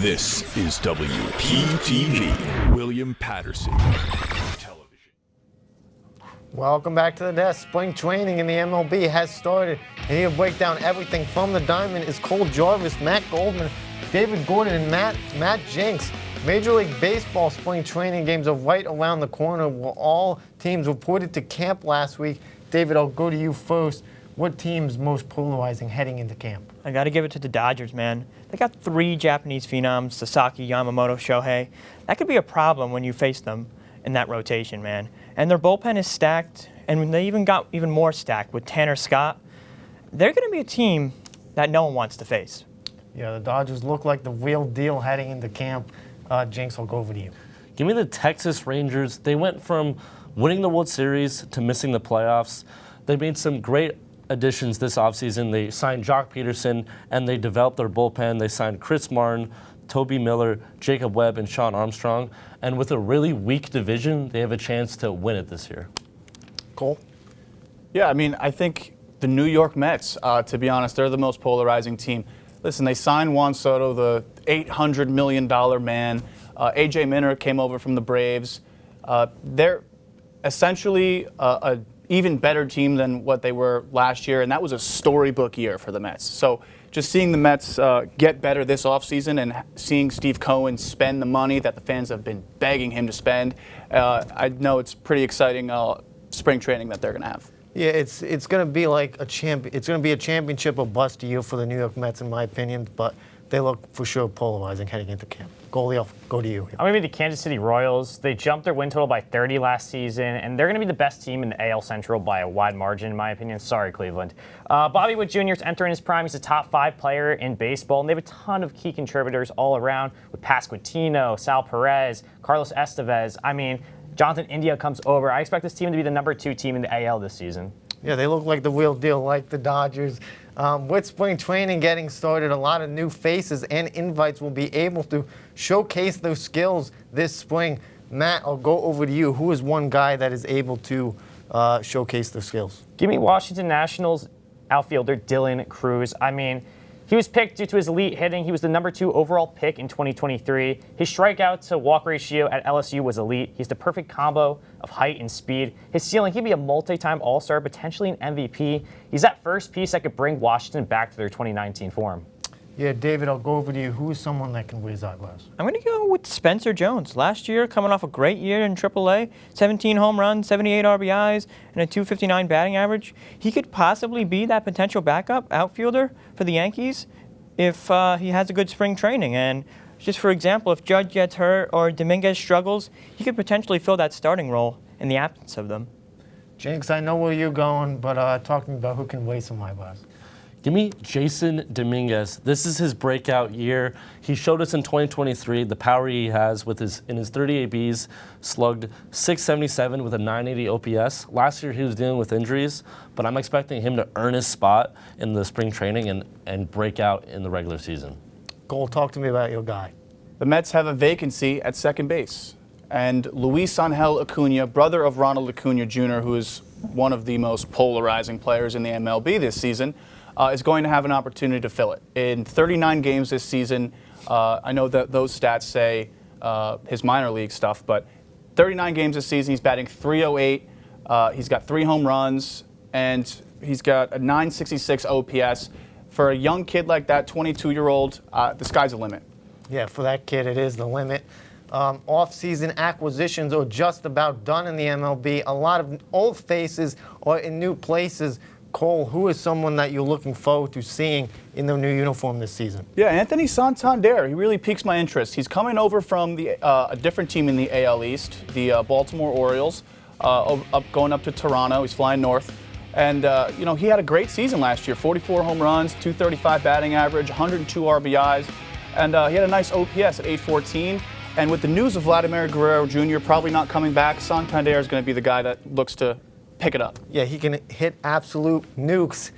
This is WPTV, William Patterson Television. Welcome back to the desk. Spring training in the MLB has started, and here to break down everything from the diamond is Cole Jarvis, Matt Goldman, David Gordon, and Matt Jinks. Major League Baseball spring training games are right around the corner. All teams reported to camp last week. David, I'll go to you first. What team's most polarizing heading into camp? I got to give it to the Dodgers, man. They got 3 Japanese phenoms, Sasaki, Yamamoto, Shohei. That could be a problem when you face them in that rotation, man. And their bullpen is stacked, and they even got even more stacked with Tanner Scott. They're going to be a team that no one wants to face. Yeah, the Dodgers look like the real deal heading into camp. Jinx, I'll go over to you. Give me the Texas Rangers. They went from winning the World Series to missing the playoffs. They made some great additions this offseason. They signed Jock Peterson, and they developed their bullpen. They signed Chris Martin, Toby Miller, Jacob Webb, and Sean Armstrong. And with a really weak division, they have a chance to win it this year. Cole? Yeah, I mean, I think the New York Mets, to be honest, they're the most polarizing team. Listen, they signed Juan Soto, the $800 million man. A.J. Minter came over from the Braves. They're essentially a even better team than what they were last year, and that was a storybook year for the Mets. So just seeing the Mets get better this offseason and seeing Steve Cohen spend the money that the fans have been begging him to spend, I know it's pretty exciting spring training that they're going to have. Yeah, it's going to be like it's going to be a championship or bust year for the New York Mets, in my opinion, but they look for sure polarizing heading into camp. Goalie, I'll go to you. I'm going to be the Kansas City Royals. They jumped their win total by 30 last season, and they're going to be the best team in the AL Central by a wide margin, in my opinion. Sorry, Cleveland. Bobby Witt Jr. is entering his prime. He's a top 5 player in baseball, and they have a ton of key contributors all around with Pasquantino, Sal Perez, Carlos Estevez. I mean, Jonathan India comes over. I expect this team to be the number 2 team in the AL this season. Yeah, they look like the real deal, like the Dodgers. With spring training getting started, a lot of new faces and invites will be able to showcase their skills this spring. Matt, I'll go over to you. Who is one guy that is able to showcase their skills? Give me Washington Nationals outfielder Dylan Cruz. I mean, he was picked due to his elite hitting. He was the number 2 overall pick in 2023. His strikeout to walk ratio at LSU was elite. He's the perfect combo of height and speed. His ceiling, he'd be a multi-time All-Star, potentially an MVP. He's that first piece that could bring Washington back to their 2019 form. Yeah, David, I'll go over to you. Who is someone that can raise eyebrows? I'm going to go with Spencer Jones. Last year, coming off a great year in AAA, 17 home runs, 78 RBIs, and a .259 batting average. He could possibly be that potential backup outfielder for the Yankees if he has a good spring training. And just for example, if Judge gets hurt or Dominguez struggles, he could potentially fill that starting role in the absence of them. Jinx, I know where you're going, but talk to me about who can raise some eyebrows. Give me Jason Dominguez. This is his breakout year. He showed us in 2023 the power he has in his 30 ABs, slugged .677 with a .980 OPS. Last year he was dealing with injuries, but I'm expecting him to earn his spot in the spring training and break out in the regular season. Cole, talk to me about your guy. The Mets have a vacancy at second base, and Luis Angel Acuna, brother of Ronald Acuna Jr., who is one of the most polarizing players in the MLB this season, is going to have an opportunity to fill it. In 39 games this season, I know that those stats say his minor league stuff, but 39 games this season, he's batting .308. He's got 3 home runs, and he's got a .966 OPS. For a young kid like that, 22-year-old, the sky's the limit. Yeah, for that kid, it is the limit. Off-season acquisitions are just about done in the MLB. A lot of old faces are in new places. Cole, who is someone that you're looking forward to seeing in the new uniform this season? Yeah, Anthony Santander. He really piques my interest. He's coming over from a different team in the AL East, the Baltimore Orioles, going up to Toronto. He's flying north. And, he had a great season last year. 44 home runs, .235 batting average, 102 RBIs. And he had a nice OPS at .814. And with the news of Vladimir Guerrero Jr. probably not coming back, Santander is going to be the guy that looks to pick it up. Yeah, he can hit absolute nukes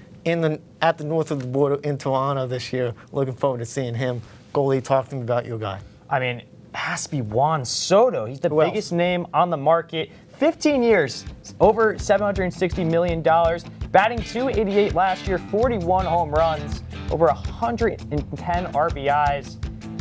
at the north of the border in Toronto this year. Looking forward to seeing him. Goalie, talk to me about your guy. I mean, it has to be Juan Soto. He's the biggest name on the market. 15 years, over $760 million. Batting .288 last year, 41 home runs, over 110 RBIs.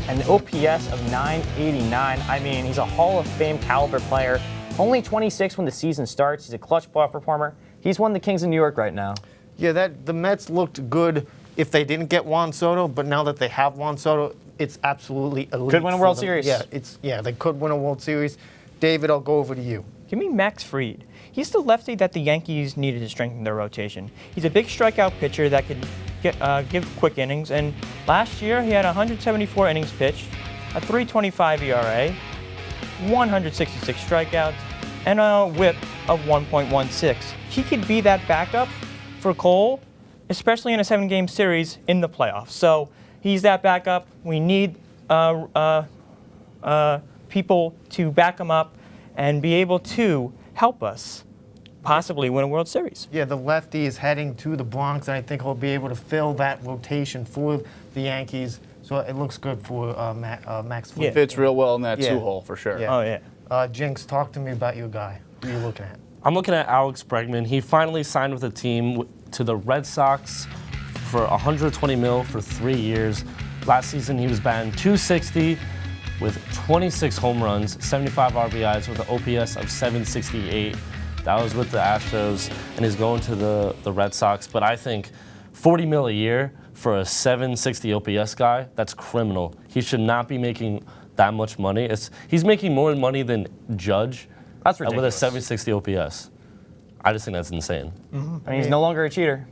and the OPS of 989. I mean, he's a Hall of Fame caliber player. Only 26 when the season starts. He's a clutch ball performer. He's one of the Kings of New York right now. Yeah, the Mets looked good if they didn't get Juan Soto, but now that they have Juan Soto, it's absolutely elite. Could win a World Series. Yeah, they could win a World Series. David, I'll go over to you. Give me Max Fried. He's the lefty that the Yankees needed to strengthen their rotation. He's a big strikeout pitcher that could give quick innings, and last year he had 174 innings pitched, a 3.25 ERA, 166 strikeouts, and a whip of 1.16. He could be that backup for Cole, especially in a 7-game series in the playoffs. So he's that backup. We need people to back him up and be able to help us possibly win a World Series. Yeah, the lefty is heading to the Bronx, and I think he'll be able to fill that rotation for the Yankees. So it looks good for Max Fried. He fits real well in that two-hole for sure. Yeah. Oh, yeah. Jinx, talk to me about your guy. Who are you looking at? I'm looking at Alex Bregman. He finally signed with the team to the Red Sox for $120 million for 3 years. Last season, he was batting .260 with 26 home runs, 75 RBIs with an OPS of 768. That was with the Astros, and he's going to the Red Sox. But I think $40 million a year for a 760 OPS guy, that's criminal. He should not be making that much money. He's making more money than Judge. That's ridiculous. With a 760 OPS. I just think that's insane. Mm-hmm. I mean, he's no longer a cheater.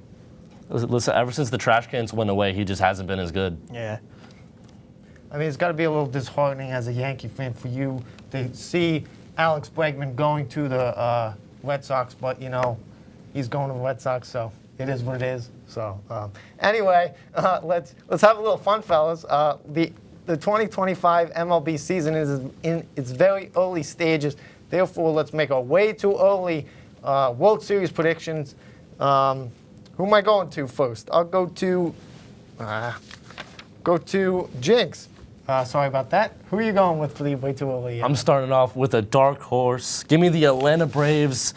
Listen, ever since the trash cans went away, he just hasn't been as good. Yeah. I mean, it's got to be a little disheartening as a Yankee fan for you to see Alex Bregman going to the Red Sox, but, you know, he's going to the Red Sox, so it is what it is. So, anyway, let's have a little fun, fellas. The 2025 MLB season is in its very early stages. Therefore, let's make our way too early World Series predictions. Who am I going to first? I'll go to Jinx. Sorry about that. Who are you going with for the way too early? I'm starting off with a dark horse. Give me the Atlanta Braves.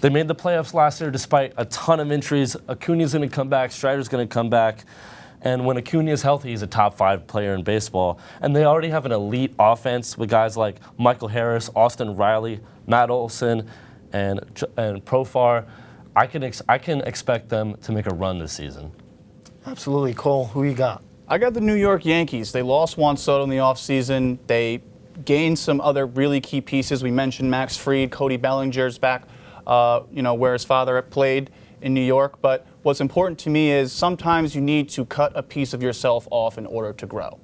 They made the playoffs last year despite a ton of injuries. Acuna's going to come back. Strider's going to come back. And when Acuna is healthy, he's a top 5 player in baseball. And they already have an elite offense with guys like Michael Harris, Austin Riley, Matt Olson, and Profar. I can expect them to make a run this season. Absolutely. Cole, who you got? I got the New York Yankees. They lost Juan Soto in the offseason. They gained some other really key pieces. We mentioned Max Fried, Cody Bellinger's back, where his father played in New York. But what's important to me is sometimes you need to cut a piece of yourself off in order to grow.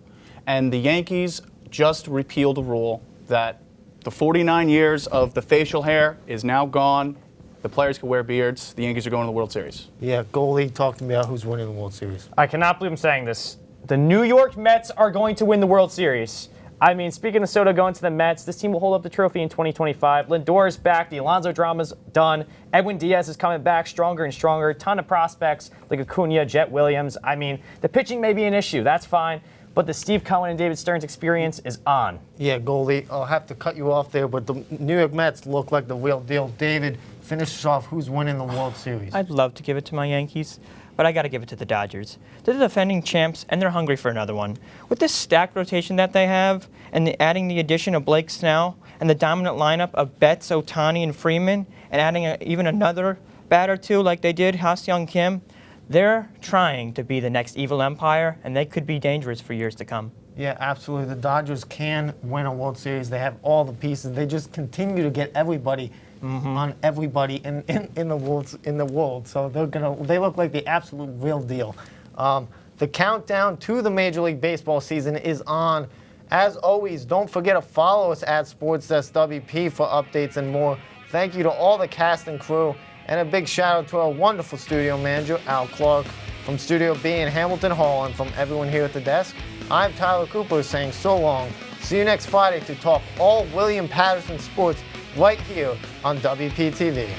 And the Yankees just repealed a rule that the 49 years of the facial hair is now gone. The players can wear beards. The Yankees are going to the World Series. Yeah, goalie, talk to me about who's winning the World Series. I cannot believe I'm saying this. The New York Mets are going to win the World Series. I mean, speaking of Soto going to the Mets, this team will hold up the trophy in 2025. Lindor is back. The Alonso drama's done. Edwin Diaz is coming back stronger and stronger. Ton of prospects like Acuna, Jet Williams. I mean, the pitching may be an issue. That's fine. But the Steve Cohen and David Stearns experience is on. Yeah, goalie, I'll have to cut you off there, but the New York Mets look like the real deal. David, finish us off. Who's winning the World Series? I'd love to give it to my Yankees, but I got to give it to the Dodgers. They're the defending champs, and they're hungry for another one. With this stacked rotation that they have, and adding the addition of Blake Snell, and the dominant lineup of Betts, Ohtani, and Freeman, and adding even another bat or two like they did, Ha-Seong Kim, they're trying to be the next evil empire, and they could be dangerous for years to come. Yeah, absolutely. The Dodgers can win a World Series. They have all the pieces. They just continue to get everybody on everybody in the world. So they look like the absolute real deal. The countdown to the Major League Baseball season is on. As always, don't forget to follow us at SportsDeskWP for updates and more. Thank you to all the cast and crew, and a big shout out to our wonderful studio manager, Al Clarke, from Studio B in Hamilton Hall, and from everyone here at the desk. I'm Tyler Cooper saying so long. See you next Friday to talk all William Patterson sports right here on WPTV.